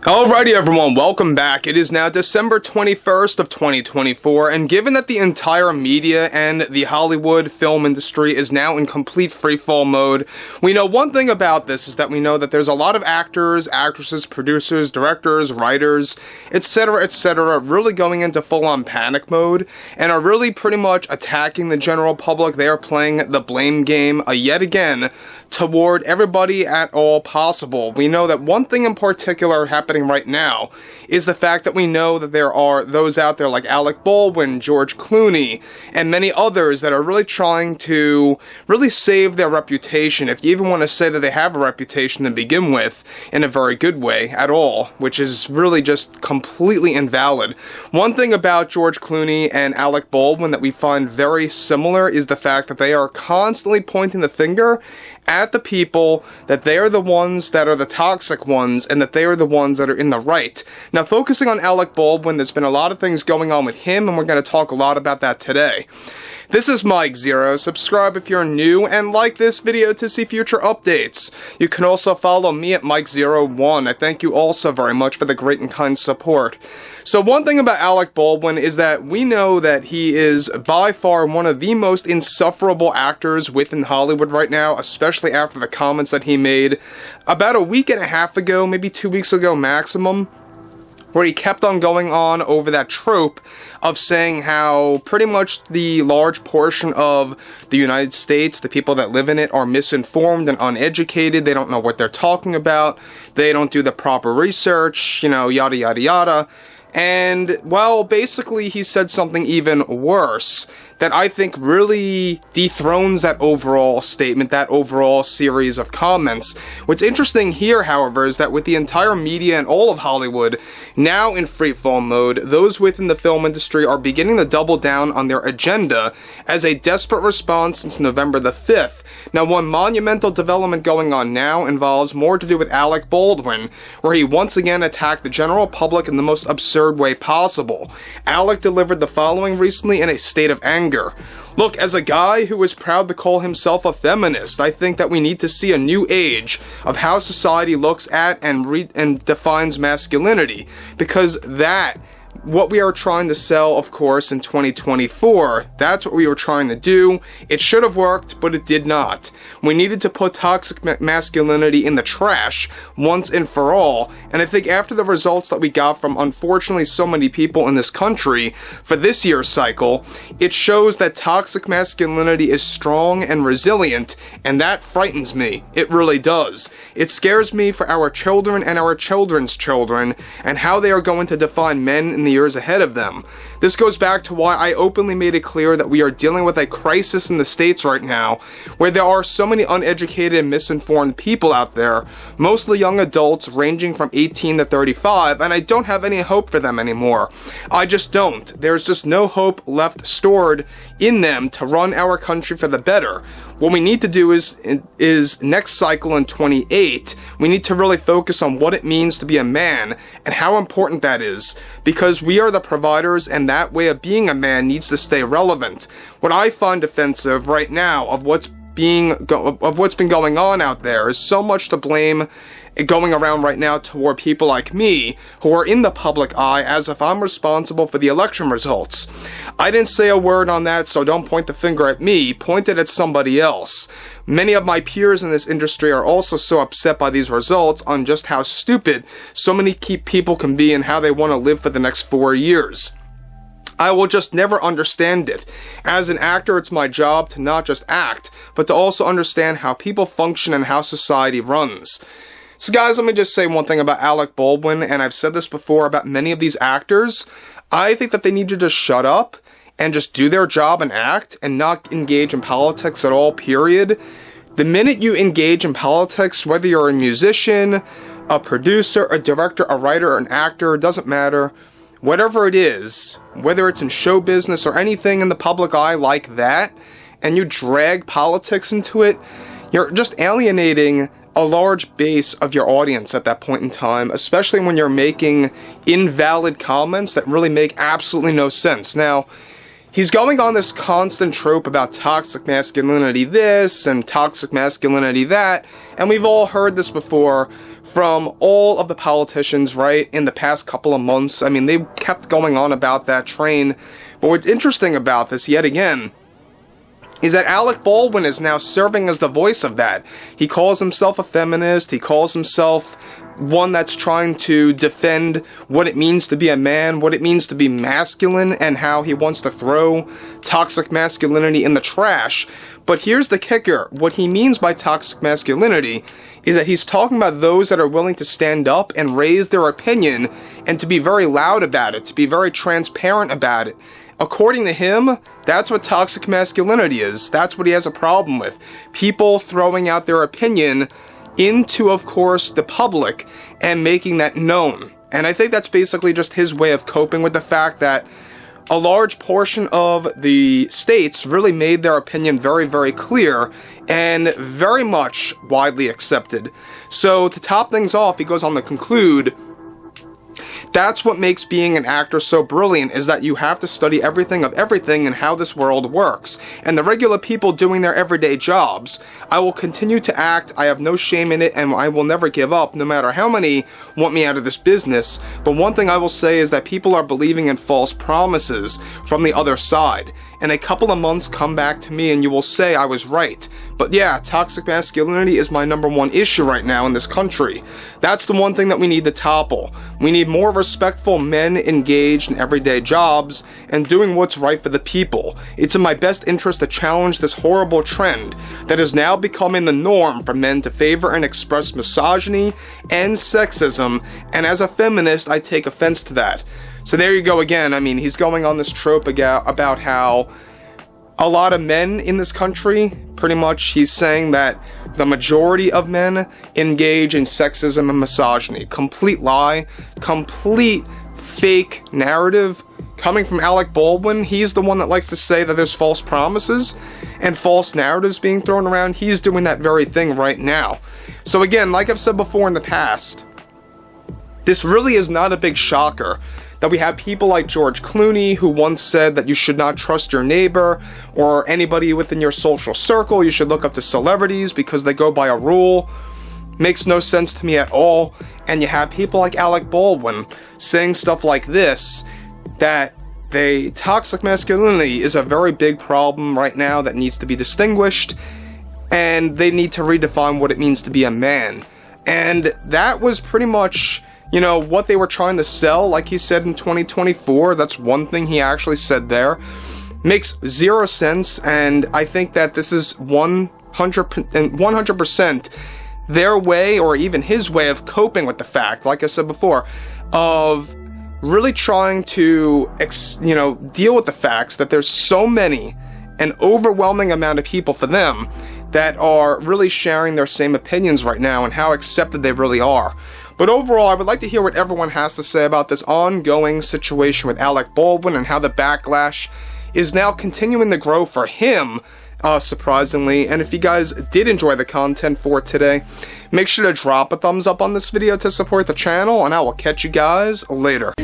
Alrighty everyone, welcome back. It is now December 21st of 2024, and given that the entire media and the Hollywood film industry is now in complete freefall mode, we know one thing about this is that we know that there's a lot of actors, actresses, producers, directors, writers, etc., really going into full-on panic mode, and are really pretty much attacking the general public. They are playing the blame game yet again toward everybody at all possible. We know that one thing in particular happening right now is the fact that we know that there are those out there like Alec Baldwin, George Clooney, and many others that are really trying to really save their reputation, if you even want to say that they have a reputation to begin with, in a very good way at all, which is really just completely invalid. One thing about George Clooney and Alec Baldwin that we find very similar is the fact that they are constantly pointing the finger at the people, that they are the ones that are the toxic ones, and that they are the ones that are in the right. Now, focusing on Alec Baldwin, there's been a lot of things going on with him, and we're going to talk a lot about that today. This is Mike Zero. Subscribe if you're new, and like this video to see future updates. You can also follow me at Mike01. I thank you also very much for the great and kind support. So one thing about Alec Baldwin is that we know that he is by far one of the most insufferable actors within Hollywood right now, especially after the comments that he made about a week and a half ago, maybe 2 weeks ago maximum, where he kept on going on over that trope of saying how pretty much the large portion of the United States, the people that live in it, are misinformed and uneducated. They don't know what they're talking about. They don't do the proper research, yada yada yada. And, well, basically he said something even worse that I think really dethrones that overall statement, that overall series of comments. What's interesting here, however, is that with the entire media and all of Hollywood now in freefall mode, those within the film industry are beginning to double down on their agenda as a desperate response since November the 5th. Now, one monumental development going on now involves more to do with Alec Baldwin, where he once again attacked the general public in the most absurd way possible. Alec delivered the following recently in a state of anger. Look, as a guy who is proud to call himself a feminist, I think that we need to see a new age of how society looks at and defines masculinity, because what we are trying to sell, of course, in 2024, that's what we were trying to do. It should have worked, but it did not. We needed to put toxic masculinity in the trash once and for all, and I think after the results that we got from, unfortunately, so many people in this country for this year's cycle, it shows that toxic masculinity is strong and resilient, and that frightens me. It really does. It scares me for our children and our children's children, and how they are going to define men in the years ahead of them. This goes back to why I openly made it clear that we are dealing with a crisis in the States right now, where there are so many uneducated and misinformed people out there, mostly young adults ranging from 18 to 35, and I don't have any hope for them anymore. I just don't. There's just no hope left stored in them to run our country for the better. What we need to do is next cycle in 28, we need to really focus on what it means to be a man and how important that is, because we are the providers, and that way of being a man needs to stay relevant. What I find offensive right now of what's been going on out there is so much to blame going around right now toward people like me who are in the public eye as if I'm responsible for the election results. I didn't say a word on that, so don't point the finger at me, point it at somebody else. Many of my peers in this industry are also so upset by these results on just how stupid so many people can be and how they want to live for the next 4 years. I will just never understand it. As an actor, it's my job to not just act, but to also understand how people function and how society runs. So guys, let me just say one thing about Alec Baldwin, and I've said this before about many of these actors. I think that they need to just shut up and just do their job and act and not engage in politics at all, period. The minute you engage in politics, whether you're a musician, a producer, a director, a writer, an actor, it doesn't matter. Whatever it is, whether it's in show business or anything in the public eye like that, and you drag politics into it, you're just alienating a large base of your audience at that point in time, especially when you're making invalid comments that really make absolutely no sense. Now, he's going on this constant trope about toxic masculinity this and toxic masculinity that, and we've all heard this before from all of the politicians, right, in the past couple of months. I mean, they kept going on about that train. But what's interesting about this, yet again, is that Alec Baldwin is now serving as the voice of that. He calls himself a feminist. He calls himself one that's trying to defend what it means to be a man, what it means to be masculine, and how he wants to throw toxic masculinity in the trash. But here's the kicker. What he means by toxic masculinity is that he's talking about those that are willing to stand up and raise their opinion and to be very loud about it, to be very transparent about it. According to him, that's what toxic masculinity is. That's what he has a problem with. People throwing out their opinion into, of course, the public and making that known. And I think that's basically just his way of coping with the fact that a large portion of the states really made their opinion very, very clear and very much widely accepted. So to top things off, he goes on to conclude, that's what makes being an actor so brilliant, is that you have to study everything of everything and how this world works. And the regular people doing their everyday jobs. I will continue to act, I have no shame in it, and I will never give up, no matter how many want me out of this business. But one thing I will say is that people are believing in false promises from the other side. In a couple of months, come back to me and you will say I was right. But yeah, toxic masculinity is my #1 issue right now in this country. That's the one thing that we need to topple. We need more respectful men engaged in everyday jobs and doing what's right for the people. It's in my best interest to challenge this horrible trend that is now becoming the norm for men to favor and express misogyny and sexism, and as a feminist, I take offense to that. So there you go again. I mean, he's going on this trope about how a lot of men in this country, pretty much, he's saying that the majority of men engage in sexism and misogyny. Complete lie, complete fake narrative coming from Alec Baldwin. He's the one that likes to say that there's false promises and false narratives being thrown around. He's doing that very thing right now. So again, like I've said before in the past, this really is not a big shocker that we have people like George Clooney, who once said that you should not trust your neighbor or anybody within your social circle. You should look up to celebrities because they go by a rule. Makes no sense to me at all. And you have people like Alec Baldwin saying stuff like this, that toxic masculinity is a very big problem right now that needs to be distinguished, and they need to redefine what it means to be a man. And that was pretty much, you know, what they were trying to sell, like he said in 2024. That's one thing he actually said there. Makes zero sense, and I think that this is 100% their way, or even his way of coping with the fact, like I said before, of really trying to, deal with the facts that there's so many, an overwhelming amount of people for them that are really sharing their same opinions right now and how accepted they really are. But overall, I would like to hear what everyone has to say about this ongoing situation with Alec Baldwin and how the backlash is now continuing to grow for him, surprisingly. And if you guys did enjoy the content for today, make sure to drop a thumbs up on this video to support the channel, and I will catch you guys later.